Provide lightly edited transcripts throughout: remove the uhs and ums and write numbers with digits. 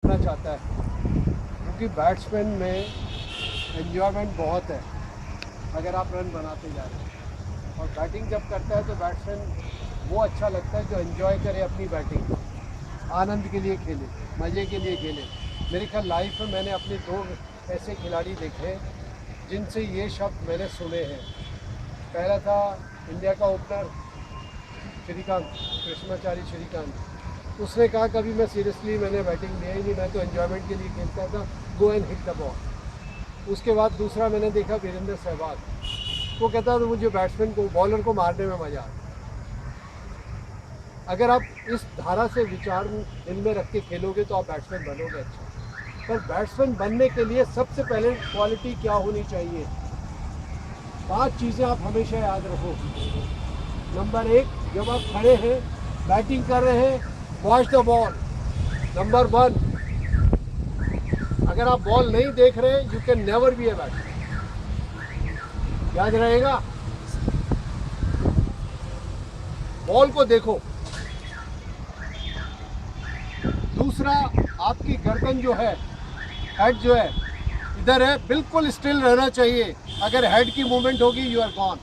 करना चाहता है, क्योंकि बैट्समैन में एन्जॉयमेंट बहुत है अगर आप रन बनाते जा रहे हैं। और बैटिंग जब करता है तो बैट्समैन वो अच्छा लगता है जो एंजॉय करे अपनी बैटिंग, आनंद के लिए खेले, मज़े के लिए खेले। मेरे ख्याल लाइफ में मैंने अपने 2 ऐसे खिलाड़ी देखे जिनसे ये शब्द मैंने सुने हैं। पहला था इंडिया का ओपनर श्रीकांत, कृष्णाचारी श्रीकांत। उसने कहा कभी मैं सीरियसली मैंने बैटिंग लिया ही नहीं, मैं तो एंजॉयमेंट के लिए खेलता था, go and hit the ball. उसके बाद दूसरा मैंने देखा वीरेंद्र सहवाग, वो कहता था मुझे बैट्समैन को, बॉलर को मारने में मज़ा आता। अगर आप इस धारा से विचार दिल में रख के खेलोगे तो आप बैट्समैन बनोगे अच्छा। पर बैट्समैन बनने के लिए सबसे पहले क्वालिटी क्या होनी चाहिए? 5 चीज़ें आप हमेशा याद रखो। नंबर 1, जब आप खड़े हैं बैटिंग कर रहे हैं, वॉच द बॉल। नंबर 1, अगर आप बॉल नहीं देख रहे you can never be a batsman. याद रहेगा, बॉल को देखो। दूसरा, आपकी गर्दन जो है, हेड जो है इधर है, बिल्कुल स्टिल रहना चाहिए। अगर हेड की मूवमेंट होगी यू आर गॉन।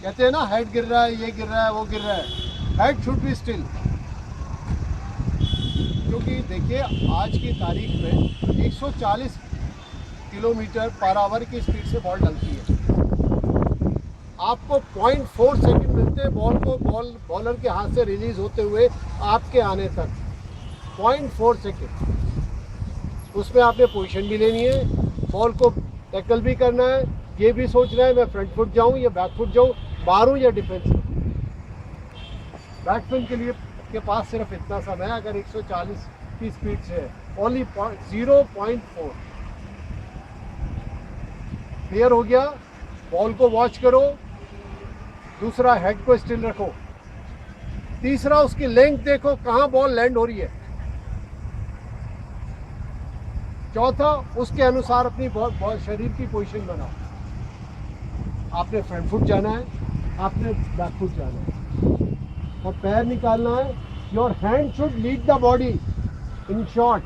कहते हैं ना हेड गिर रहा है, ये गिर रहा है, वो गिर रहा है, हेड शुड बी स्टिल। क्योंकि देखिए आज की तारीख में 140 किलोमीटर पर आवर की स्पीड से बॉल डलती है। आपको 0.4 सेकंड मिलते हैं बॉल को बॉलर के हाथ से रिलीज होते हुए आपके आने तक, 0.4 सेकंड। उसमें आपने पोजीशन भी लेनी है, बॉल को टैकल भी करना है, ये भी सोचना है मैं फ्रंट फुट जाऊं या बैक फुट जाऊं, मारूं या डिफेंस करूं। बैट्समैन के लिए के पास सिर्फ इतना समय है अगर 140 की स्पीड से है, ओनली 0.4। क्लियर हो गया? बॉल को वॉच करो। दूसरा, हेड को स्टिल रखो। तीसरा, उसकी लेंथ देखो, कहाँ बॉल लैंड हो रही है। चौथा, उसके अनुसार अपनी शरीर की पोजीशन बनाओ। आपने फ्रंट फुट जाना है, आपने बैक फुट जाना है, और पैर निकालना है। Your hand should lead the body. In short,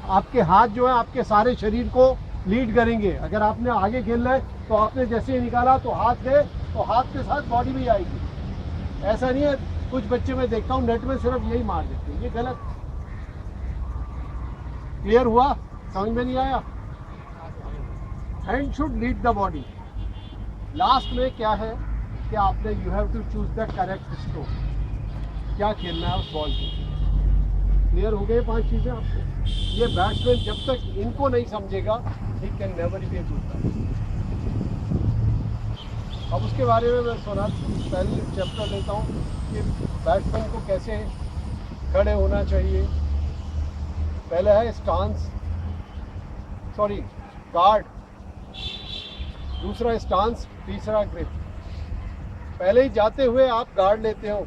आपके हाथ जो है आपके सारे शरीर को लीड करेंगे। अगर आपने आगे खेलना है तो आपने जैसे ही निकाला तो हाथ दे, तो हाथ के साथ बॉडी भी आएगी। ऐसा नहीं है, कुछ बच्चे मैं देखता हूँ नेट में सिर्फ यही मार देते हैं, ये गलत। क्लियर हुआ? समझ में नहीं आया? Hand should lead the body. Last में क्या है कि आपने you have to choose the correct stroke, क्या खेलना है उस बॉल को। क्लियर हो गए 5 चीज़ें आपको? ये बैट्समैन जब तक इनको नहीं समझेगा he can never be a good batsman. अब उसके बारे में मैं सुना पहले चैप्टर लेता हूँ कि बैट्समैन को कैसे खड़े होना चाहिए। पहला है गार्ड, दूसरा स्टांस, तीसरा ग्रिप। पहले ही जाते हुए आप गार्ड लेते हो,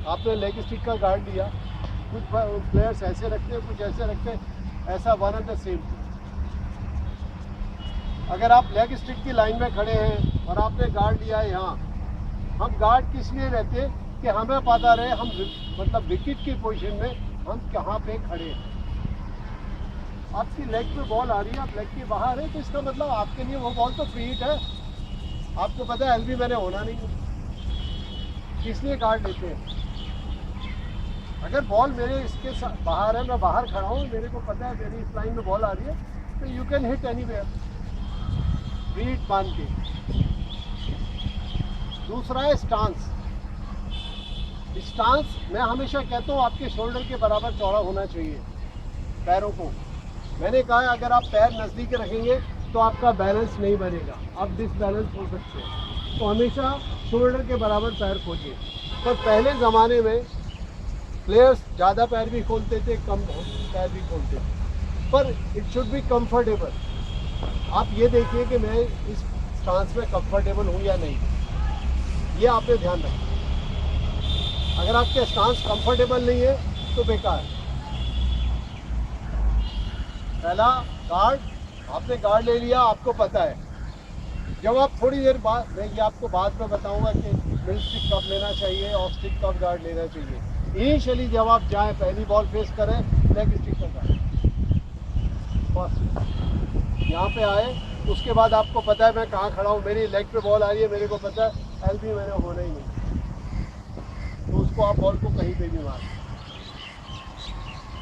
आपने लेग स्टिक का गार्ड लिया। कुछ प्लेयर्स ऐसे रखते हैं, कुछ ऐसे रखते हैं, ऐसा वन एंड द सेम। अगर आप लेग स्टिक की लाइन में खड़े हैं और आपने गार्ड लिया है यहाँ, हम गार्ड किस लिए रहते हैं कि हमें पता रहे हम मतलब विकेट की पोजीशन में हम कहाँ पे खड़े हैं। आपकी लेग पे बॉल आ रही है, आप लेग के बाहर है, तो इसका मतलब आपके लिए वो बॉल तो फ्री हिट है। आपको पता है एलबी मैंने होना नहीं, इसलिए गार्ड लेते हैं। अगर बॉल मेरे इसके बाहर है, मैं बाहर खड़ा हूँ, मेरे को पता है मेरी इस लाइन में बॉल आ रही है, तो you can hit anywhere, free hit मान के। दूसरा है स्टांस। स्टांस मैं हमेशा कहता हूँ आपके शोल्डर के बराबर चौड़ा होना चाहिए पैरों को। मैंने कहा है अगर आप पैर नज़दीक रखेंगे तो आपका बैलेंस नहीं बनेगा, आप डिसबैलेंस हो सकते हैं। तो हमेशा शोल्डर के बराबर पैर खोलिए। पर पहले ज़माने में प्लेयर्स ज़्यादा पैर भी खोलते थे, कम पैर भी खोलते थे, पर इट शुड बी कंफर्टेबल। आप ये देखिए कि मैं इस स्टांस में कंफर्टेबल हूँ या नहीं, ये आपने ध्यान रखना। अगर आपके स्टांस कंफर्टेबल नहीं है तो बेकार। पहला गार्ड, आपने गार्ड ले लिया, आपको पता है। जब आप थोड़ी देर बाद, मैं ये आपको बाद में बताऊंगा कि मिड स्टिक कब लेना चाहिए, ऑफ स्टिक कब गार्ड लेना चाहिए। इनिशियली जब आप जाएं, पहली बॉल फेस करें, लेग स्टिक तक आए, बस यहाँ पे आए। उसके बाद आपको पता है मैं कहाँ खड़ा हूँ, मेरी लेग पे बॉल आ रही है, मेरे को पता है एलबी मैंने होना ही नहीं, तो उसको आप बॉल को कहीं पे भी मार।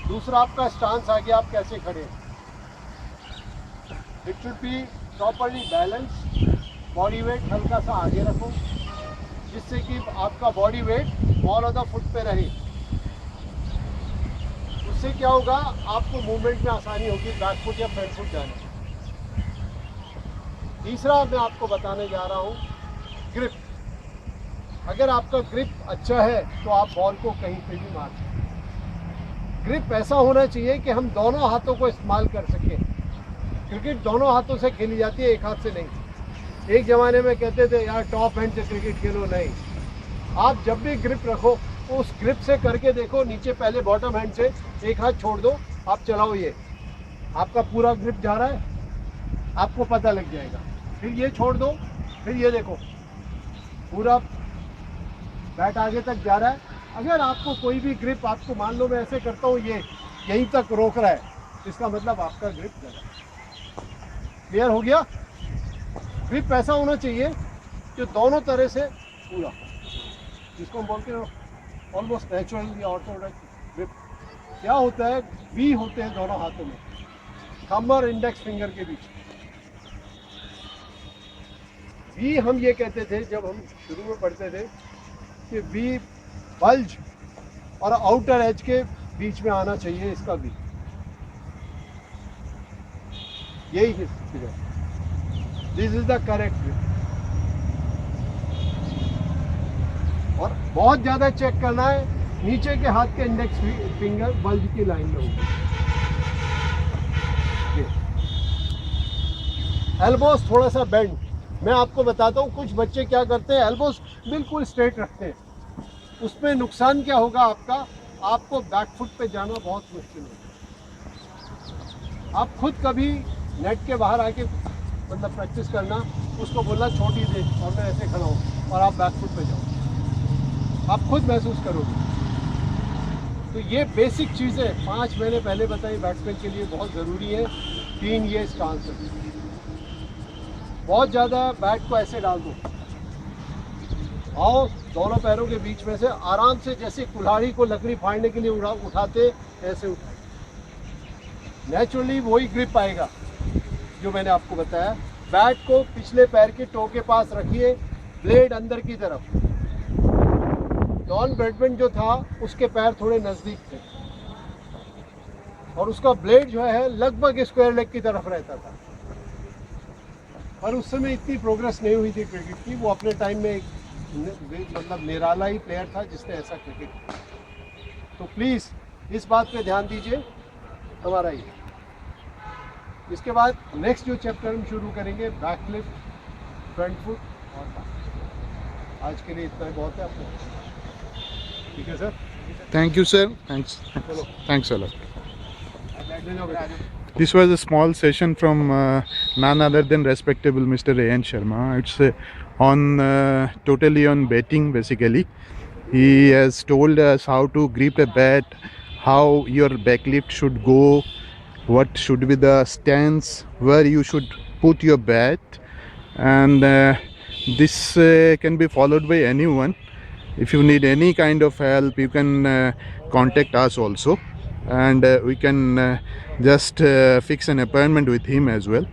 दूसरा आपका स्टांस आ गया, आप कैसे खड़े हैं, it should be properly balance. Body weight हल्का सा आगे रखो, जिससे कि आपका body weight ball of the foot पे रहे। उससे क्या होगा, आपको मूवमेंट में आसानी होगी बैक फुट या फ्रंट फुट जाने। तीसरा मैं आपको बताने जा रहा हूँ, ग्रिप। अगर आपका ग्रिप अच्छा है तो आप बॉल को कहीं पे भी मार सकते। ग्रिप ऐसा होना चाहिए कि हम दोनों हाथों को इस्तेमाल कर सकें। क्रिकेट दोनों हाथों से खेली जाती है, एक हाथ से नहीं। एक ज़माने में कहते थे यार टॉप हैंड से क्रिकेट खेलो, नहीं। आप जब भी ग्रिप रखो, उस ग्रिप से करके देखो, नीचे पहले बॉटम हैंड से एक हाथ छोड़ दो, आप चलाओ, ये आपका पूरा ग्रिप जा रहा है, आपको पता लग जाएगा। फिर ये छोड़ दो, फिर ये देखो पूरा बैट आगे तक जा रहा है। अगर आपको कोई भी ग्रिप, आपको मान लो मैं ऐसे करता हूँ, ये यहीं तक रोक रहा है, इसका मतलब आपका ग्रिप गलत है। क्लियर हो गया? ग्रिप ऐसा होना चाहिए कि दोनों तरह से पूरा, जिसको हम बोलते हैं ऑलमोस्ट नेचुरल या ऑर्थोडॉक्स ग्रिप। क्या होता है, वी होते हैं दोनों हाथों में, थंब और इंडेक्स फिंगर के बीच। वी हम ये कहते थे जब हम शुरू में पढ़ते थे कि वी बल्ज और आउटर एज के बीच में आना चाहिए, इसका वी, यही है। This is the correct way. और बहुत ज्यादा चेक करना है, नीचे के हाथ के इंडेक्स फिंगर बल्ज की लाइन में होगी। एल्बोस थोड़ा सा बेंड। मैं आपको बताता हूँ, कुछ बच्चे क्या करते हैं, एल्बोस बिल्कुल स्ट्रेट रखते हैं। उसमें नुकसान क्या होगा आपका, आपको बैक फुट पे जाना बहुत मुश्किल होगा। आप खुद कभी नेट के बाहर आके मतलब प्रैक्टिस करना, उसको बोलना छोटी दे और मैं ऐसे खड़ा हूँ और आप बैक फुट पे जाओ, आप खुद महसूस करोगे। तो ये बेसिक चीज़ें 5 महीने पहले बताई बैट्समैन के लिए बहुत ज़रूरी है। 3 ये स्टांस है, बहुत ज़्यादा बैट को ऐसे डाल दो, आओ दोनों पैरों के बीच में से आराम से, जैसे कुल्हाड़ी को लकड़ी फाड़ने के लिए उठाते, ऐसे उठाए। नेचुरली वही ग्रिप आएगा जो मैंने आपको बताया। बैट को पिछले पैर के टो के पास रखिए, ब्लेड अंदर की तरफ। डॉन ब्रैडमैन जो था उसके पैर थोड़े नज़दीक थे और उसका ब्लेड जो है लगभग स्क्वायर लेग की तरफ रहता था। और उस समय इतनी प्रोग्रेस नहीं हुई थी क्रिकेट की। वो अपने टाइम में एक मतलब निराला ही प्लेयर था जिसने ऐसा क्रिकेट किया। तो प्लीज़ इस बात पे ध्यान दीजिए हमारा ये। इसके बाद नेक्स्ट जो चैप्टर हम शुरू करेंगे, बैक फ्लिप, फ्रंट फुट और बैक। आज के लिए इतना ही बहुत है आपको। ठीक है sir, thank you sir, thanks a lot. This was a small session from none other than respectable Mr. A.N. Sharma. It's on totally on batting basically. He has told us how to grip a bat, how your backlift should go, what should be the stance, where you should put your bat, and this can be followed by anyone. If you need any kind of help, you can contact us also, and we can just fix an appointment with him as well.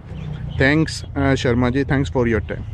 Thanks Sharma ji, thanks for your time.